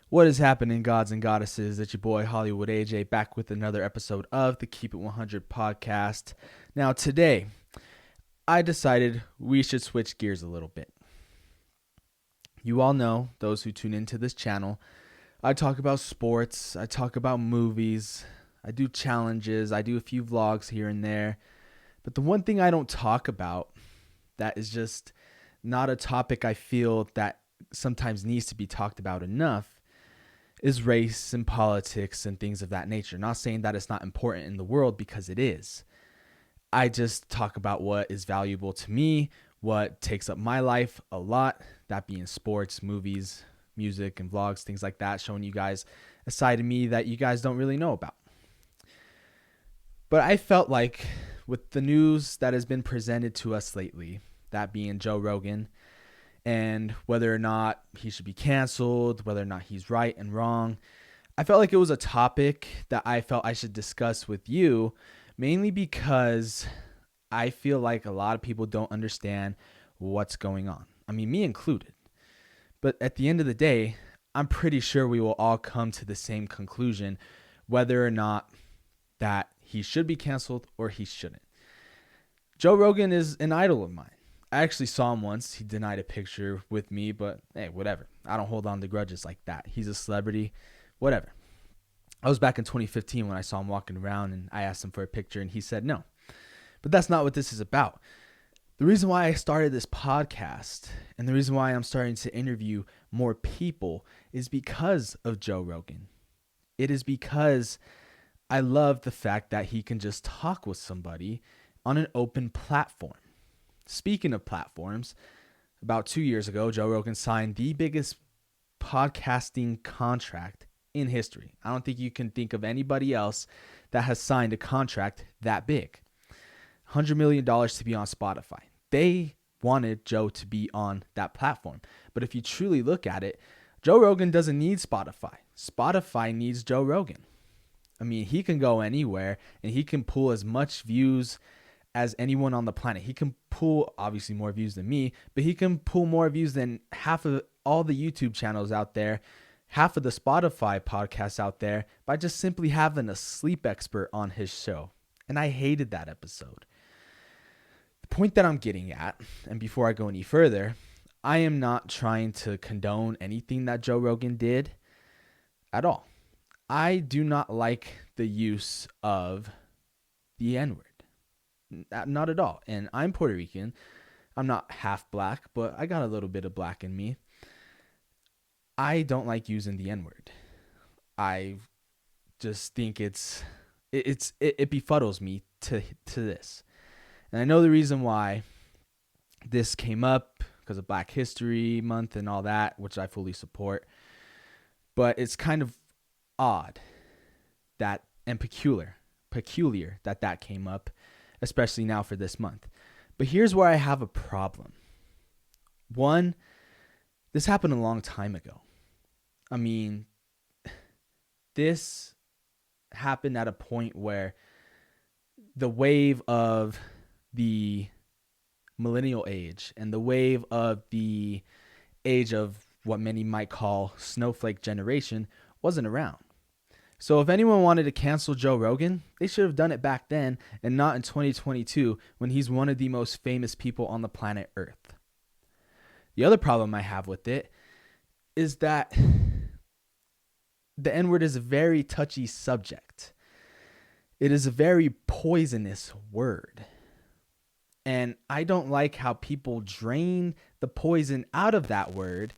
What is happening, gods and goddesses? It's your boy Hollywood AJ back with another episode of the Keep It 100 podcast. Now, today, I decided we should switch gears a little bit. You all know, those who tune into this channel, I talk about sports, I talk about movies, I do challenges, I do a few vlogs here and there. But the one thing I don't talk about that is just not a topic I feel that sometimes needs to be talked about enough is race and politics and things of that nature. Not saying that it's not important in the world, because it is. I just talk about what is valuable to me, what takes up my life a lot, that being sports, movies, music, and vlogs, things like that, showing you guys a side of me that you guys don't really know about. But I felt like with the news that has been presented to us lately, that being Joe Rogan, and whether or not he should be canceled, whether or not he's right and wrong, I felt like it was a topic that I felt I should discuss with you, mainly because I feel like a lot of people don't understand what's going on. I mean, me included. But at the end of the day, I'm pretty sure we will all come to the same conclusion, whether or not that he should be canceled or he shouldn't. Joe Rogan is an idol of mine. I actually saw him once. He denied a picture with me, but hey, whatever. I don't hold on to grudges like that. He's a celebrity, whatever. I was back in 2015 when I saw him walking around and I asked him for a picture and he said no. But that's not what this is about. The reason why I started this podcast and the reason why I'm starting to interview more people is because of Joe Rogan. It is because I love the fact that he can just talk with somebody on an open platform. Speaking of platforms, about 2 years ago, Joe Rogan signed the biggest podcasting contract in history. I don't think you can think of anybody else that has signed a contract that big. $100 million to be on Spotify. They wanted Joe to be on that platform. But if you truly look at it, Joe Rogan doesn't need Spotify. Spotify needs Joe Rogan. I mean, he can go anywhere and he can pull as much views as anyone on the planet. He can pull obviously more views than me, but he can pull more views than half of all the YouTube channels out there, half of the Spotify podcasts out there, by just simply having a sleep expert on his show. And I hated that episode. The point that I'm getting at, and before I go any further, I am not trying to condone anything that Joe Rogan did at all. I do not like the use of the N-word. Not at all. And I'm Puerto Rican. I'm not half black, but I got a little bit of black in me. I don't like using the N-word. I just think it befuddles me to this. And I know the reason why this came up because of Black History Month and all that, which I fully support. But it's kind of odd that and peculiar that came up, especially now for this month. But here's where I have a problem. One, this happened a long time ago. I mean, this happened at a point where the wave of the millennial age and the wave of the age of what many might call snowflake generation wasn't around. So if anyone wanted to cancel Joe Rogan, they should have done it back then and not in 2022 when he's one of the most famous people on the planet Earth. The other problem I have with it is that the N-word is a very touchy subject. It is a very poisonous word. And I don't like how people drain the poison out of that word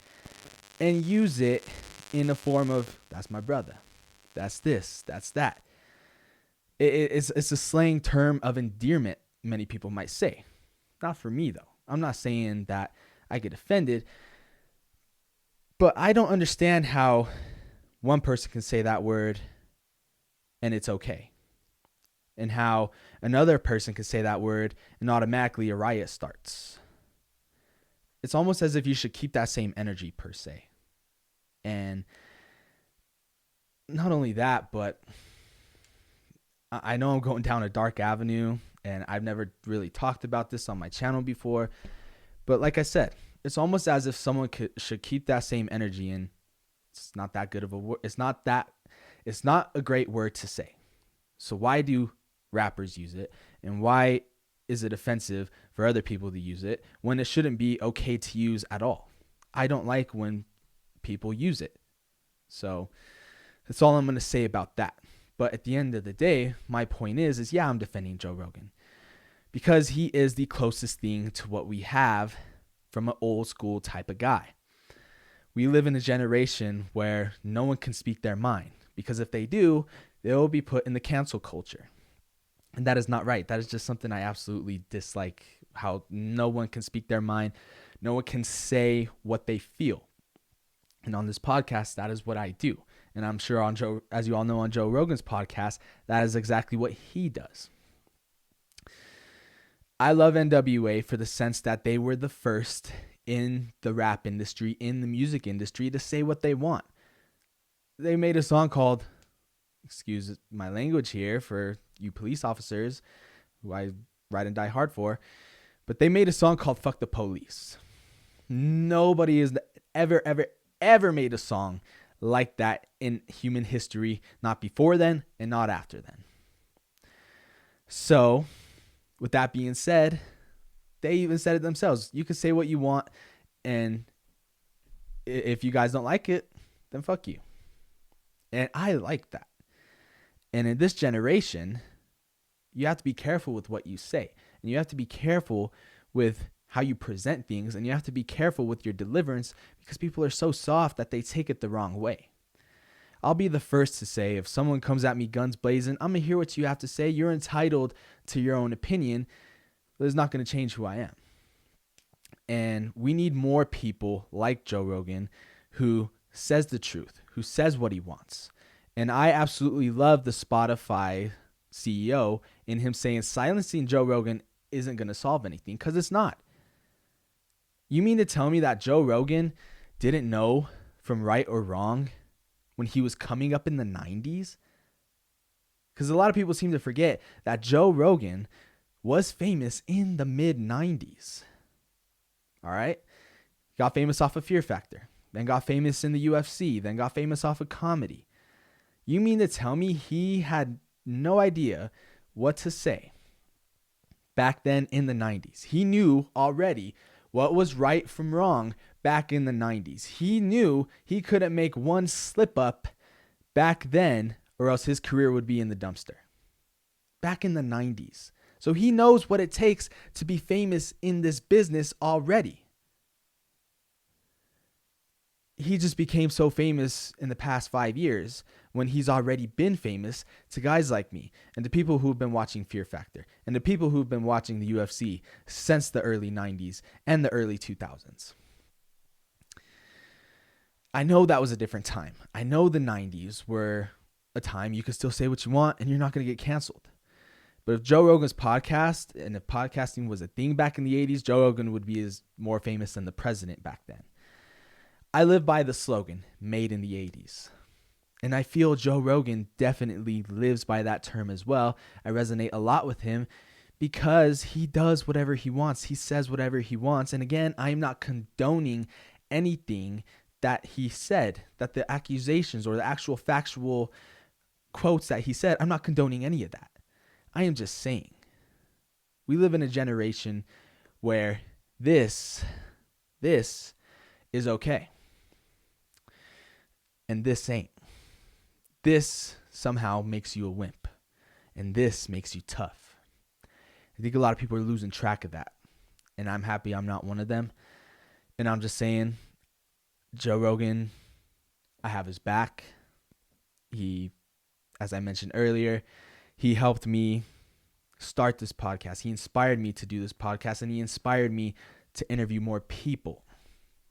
and use it in a form of, that's my brother. That's this, that's that. It's a slang term of endearment, many people might say. Not for me, though. I'm not saying that I get offended. But I don't understand how one person can say that word and it's okay. And how another person can say that word and automatically a riot starts. It's almost as if you should keep that same energy per se. And not only that, but I know I'm going down a dark avenue and I've never really talked about this on my channel before. But like I said, it's almost as if someone should keep that same energy and It's not that good of a word. It's not a great word to say. So why do rappers use it? And why is it offensive for other people to use it when it shouldn't be okay to use at all? I don't like when people use it. So that's all I'm going to say about that. But at the end of the day, my point is yeah, I'm defending Joe Rogan because he is the closest thing to what we have from an old school type of guy. We live in a generation where no one can speak their mind because if they do, they'll be put in the cancel culture. And that is not right. That is just something I absolutely dislike, how no one can speak their mind. No one can say what they feel. And on this podcast, that is what I do. And I'm sure on Joe, as you all know, on Joe Rogan's podcast, that is exactly what he does. I love NWA for the sense that they were the first in the rap industry, in the music industry, to say what they want. They made a song called, excuse my language here for you police officers who I ride and die hard for, but they made a song called Fuck the Police. Nobody has ever made a song like that in human history, not before then and not after then. So, with that being said, they even said it themselves. You can say what you want, and if you guys don't like it, then fuck you. And I like that. And in this generation, you have to be careful with what you say. And you have to be careful with how you present things. And you have to be careful with your deliverance because people are so soft that they take it the wrong way. I'll be the first to say if someone comes at me guns blazing, I'm going to hear what you have to say. You're entitled to your own opinion. But it's not going to change who I am. And we need more people like Joe Rogan who says the truth, who says what he wants. And I absolutely love the Spotify CEO in him saying silencing Joe Rogan isn't going to solve anything, because it's not. You mean to tell me that Joe Rogan didn't know from right or wrong when he was coming up in the 90s? Because a lot of people seem to forget that Joe Rogan was famous in the mid-90s. All right? Got famous off of Fear Factor. Then got famous in the UFC. Then got famous off of comedy. You mean to tell me he had no idea what to say back then in the 90s? He knew already what was right from wrong back in the 90s. He knew he couldn't make one slip up back then or else his career would be in the dumpster. Back in the 90s. So he knows what it takes to be famous in this business already. He just became so famous in the past 5 years when he's already been famous to guys like me and to people who've been watching Fear Factor and to people who've been watching the UFC since the early 90s and the early 2000s. I know that was a different time. I know the 90s were a time you could still say what you want and you're not going to get canceled. But if Joe Rogan's podcast and if podcasting was a thing back in the 80s, Joe Rogan would be more famous than the president back then. I live by the slogan, made in the 80s. And I feel Joe Rogan definitely lives by that term as well. I resonate a lot with him because he does whatever he wants. He says whatever he wants. And again, I'm not condoning anything that he said, that the accusations or the actual factual quotes that he said, I'm not condoning any of that. I am just saying, we live in a generation where this is okay. And this ain't. This somehow makes you a wimp. And this makes you tough. I think a lot of people are losing track of that. And I'm happy I'm not one of them. And I'm just saying, Joe Rogan, I have his back. He, as I mentioned earlier, he helped me start this podcast. He inspired me to do this podcast, and he inspired me to interview more people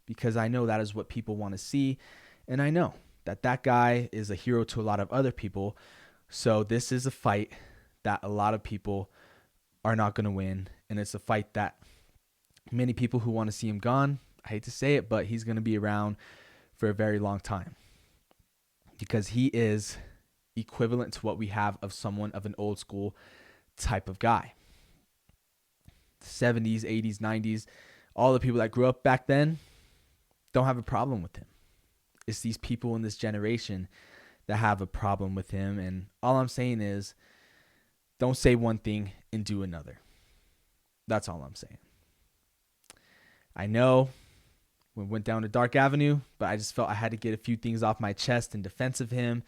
because I know that is what people want to see. And I know that guy is a hero to a lot of other people. So this is a fight that a lot of people are not going to win. And it's a fight that many people who want to see him gone, I hate to say it, but he's going to be around for a very long time because he is equivalent to what we have of someone of an old school type of guy. 70s, 80s, 90s, all the people that grew up back then don't have a problem with him. It's these people in this generation that have a problem with him. And all I'm saying is, don't say one thing and do another. That's all I'm saying. I know we went down a dark avenue, but I just felt I had to get a few things off my chest in defense of him.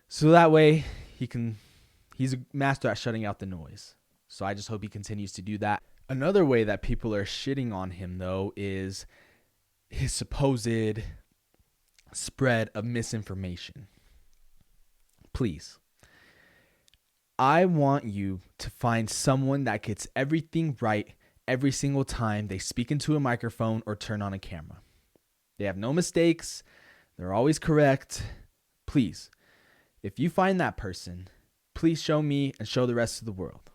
So that way he's a master at shutting out the noise. So I just hope he continues to do that. Another way that people are shitting on him, though, is his supposed spread of misinformation. Please. I want you to find someone that gets everything right every single time they speak into a microphone or turn on a camera. They have no mistakes. They're always correct. Please, if you find that person, please show me and show the rest of the world.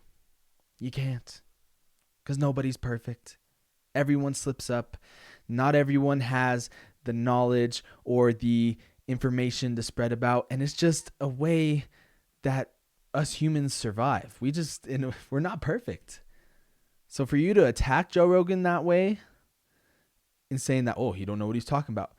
You can't, because nobody's perfect. Everyone slips up. Not everyone has the knowledge or the information to spread about, and it's just a way that us humans survive. We're not perfect. So for you to attack Joe Rogan that way and saying that, oh, he don't know what he's talking about.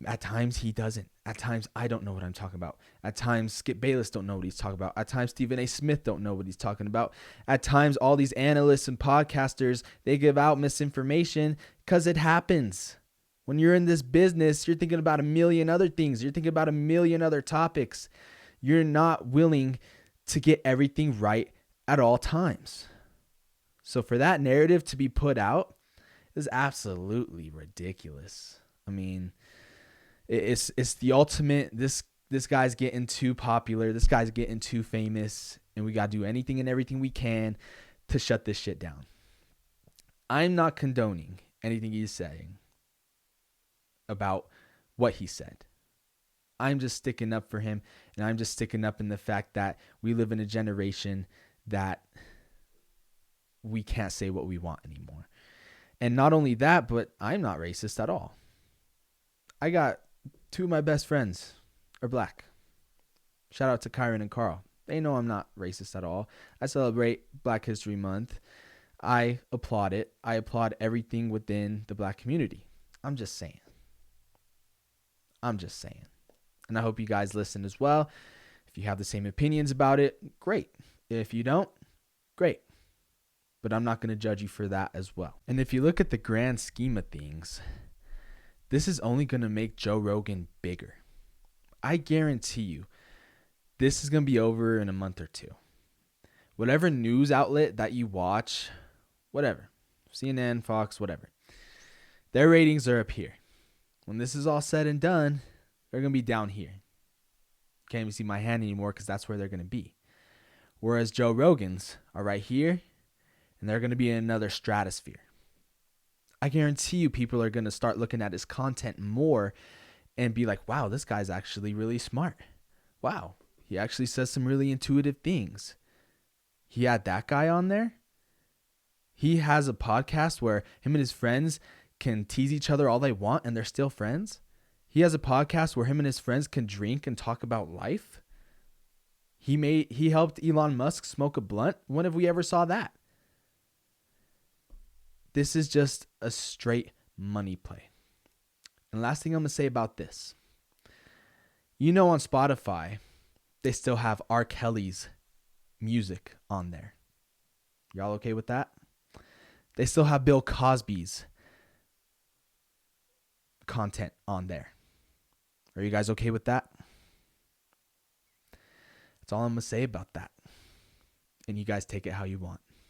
At times he doesn't. At times I don't know what I'm talking about. At times Skip Bayless don't know what he's talking about. At times Stephen A. Smith don't know what he's talking about. At times all these analysts and podcasters, they give out misinformation because it happens. When you're in this business, you're thinking about a million other things. You're thinking about a million other topics. You're not willing to get everything right at all times. So for that narrative to be put out is absolutely ridiculous. I mean, it's the ultimate, this guy's getting too popular, this guy's getting too famous, and we got to do anything and everything we can to shut this shit down. I'm not condoning anything he's saying about what he said. I'm just sticking up for him, and I'm just sticking up in the fact that we live in a generation that we can't say what we want anymore. And not only that, but I'm not racist at all. I got two of my best friends are black. Shout out to Kyron and Carl. They know I'm not racist at all. I celebrate Black History Month. I applaud it. I applaud everything within the black community. I'm just saying. And I hope you guys listen as well. If you have the same opinions about it, great. If you don't, great. But I'm not going to judge you for that as well. And if you look at the grand scheme of things, this is only going to make Joe Rogan bigger. I guarantee you, this is going to be over in a month or two. Whatever news outlet that you watch, whatever, CNN, Fox, whatever, their ratings are up here. When this is all said and done, they're going to be down here. Can't even see my hand anymore because that's where they're going to be. Whereas Joe Rogan's are right here, and they're going to be in another stratosphere. I guarantee you people are going to start looking at his content more and be like, wow, this guy's actually really smart. Wow, he actually says some really intuitive things. He had that guy on there. He has a podcast where him and his friends can tease each other all they want and they're still friends. He has a podcast where him and his friends can drink and talk about life. He helped Elon Musk smoke a blunt. When have we ever saw that? This is just a straight money play. And last thing I'm going to say about this. You know, on Spotify, they still have R. Kelly's music on there. Y'all okay with that? They still have Bill Cosby's content on there. Are you guys okay with that? That's all I'm going to say about that. And you guys take it how you want.